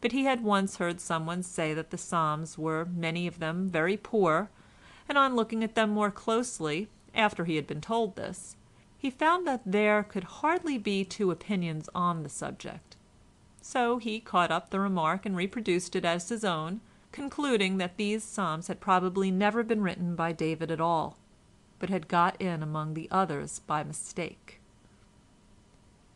but he had once heard someone say that the Psalms were many of them very poor, and on looking at them more closely, after he had been told this, he found that there could hardly be two opinions on the subject. So he caught up the remark and reproduced it as his own, concluding that these Psalms had probably never been written by David at all, but had got in among the others by mistake.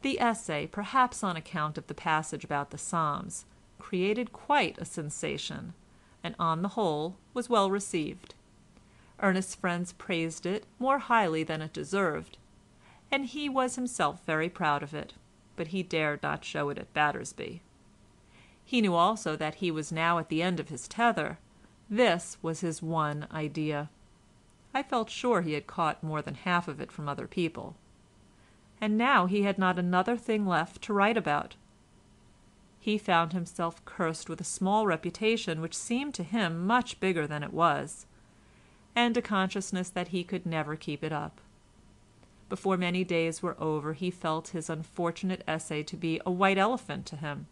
The essay, perhaps on account of the passage about the Psalms, created quite a sensation, and on the whole was well received. Ernest's friends praised it more highly than it deserved, and he was himself very proud of it, but he dared not show it at Battersby. He knew also that he was now at the end of his tether. This was his one idea. I felt sure he had caught more than half of it from other people. And now he had not another thing left to write about. He found himself cursed with a small reputation which seemed to him much bigger than it was, and a consciousness that he could never keep it up. Before many days were over he felt his unfortunate essay to be a white elephant to him,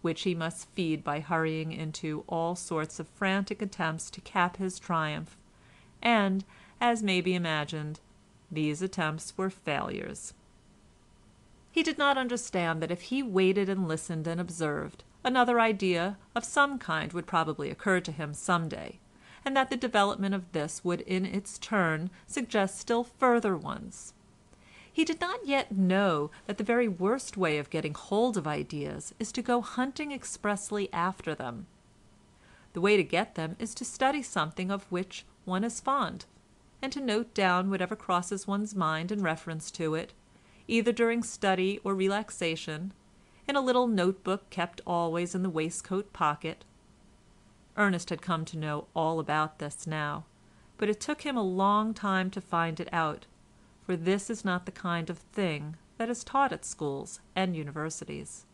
which he must feed by hurrying into all sorts of frantic attempts to cap his triumph, and, as may be imagined, these attempts were failures. He did not understand that if he waited and listened and observed, another idea of some kind would probably occur to him some day, and that the development of this would in its turn suggest still further ones. He did not yet know that the very worst way of getting hold of ideas is to go hunting expressly after them. The way to get them is to study something of which one is fond, and to note down whatever crosses one's mind in reference to it, either during study or relaxation, in a little notebook kept always in the waistcoat pocket. Ernest had come to know all about this now, but it took him a long time to find it out, for this is not the kind of thing that is taught at schools and universities.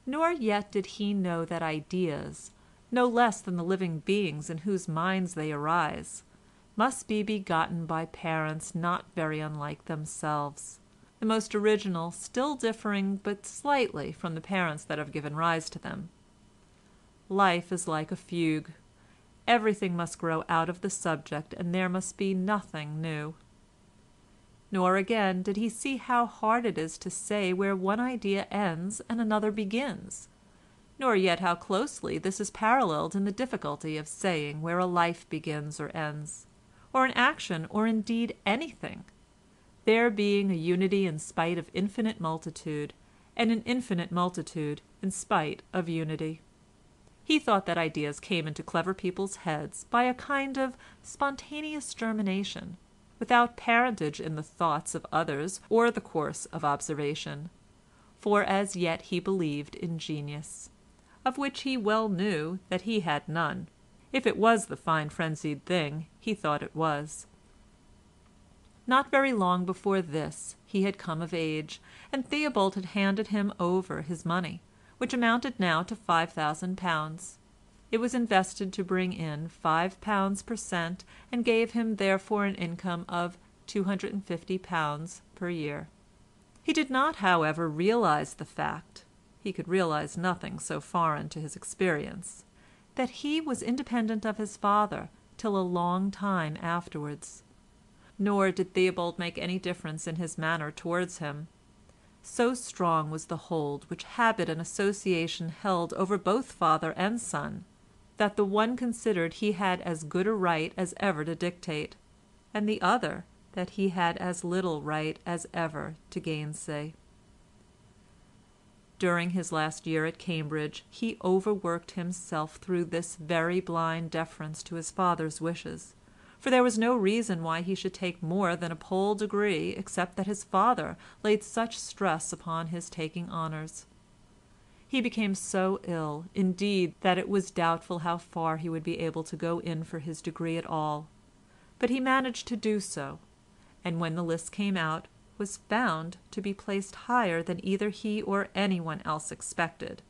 Nor yet did he know that ideas, no less than the living beings in whose minds they arise, must be begotten by parents not very unlike themselves, the most original still differing but slightly from the parents that have given rise to them. Life is like a fugue. Everything must grow out of the subject, and there must be nothing new. Nor again did he see how hard it is to say where one idea ends and another begins, nor yet how closely this is paralleled in the difficulty of saying where a life begins or ends, or an action, or indeed anything, there being a unity in spite of infinite multitude, and an infinite multitude in spite of unity. He thought that ideas came into clever people's heads by a kind of spontaneous germination, without parentage in the thoughts of others or the course of observation, for as yet he believed in genius, of which he well knew that he had none, if it was the fine frenzied thing he thought it was. Not very long before this he had come of age, and Theobald had handed him over his money, which amounted now to £5,000. It was invested to bring in £5 per cent, and gave him therefore an income of £250 per year. He did not, however, realize the fact (he could realize nothing so foreign to his experience) that he was independent of his father till a long time afterwards. Nor did Theobald make any difference in his manner towards him. So strong was the hold which habit and association held over both father and son, that the one considered he had as good a right as ever to dictate, and the other that he had as little right as ever to gainsay. During his last year at Cambridge he overworked himself through this very blind deference to his father's wishes, for there was no reason why he should take more than a poll degree except that his father laid such stress upon his taking honours. He became so ill, indeed, that it was doubtful how far he would be able to go in for his degree at all, but he managed to do so, and when the list came out, was found to be placed higher than either he or anyone else expected,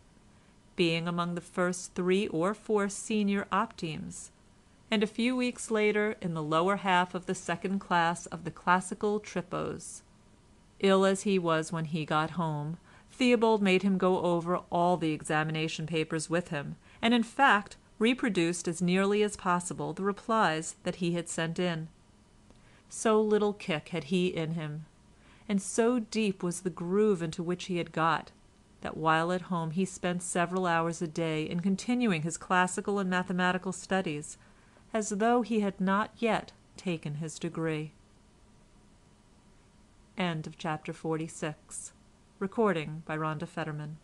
being among the first 3 or 4 senior optimes, and a few weeks later in the lower half of the second class of the classical tripos. Ill as he was when he got home, Theobald made him go over all the examination papers with him, and in fact reproduced as nearly as possible the replies that he had sent in. So little kick had he in him, and so deep was the groove into which he had got, that while at home he spent several hours a day in continuing his classical and mathematical studies, as though he had not yet taken his degree. End of chapter 46. Recording by Rhonda Fetterman.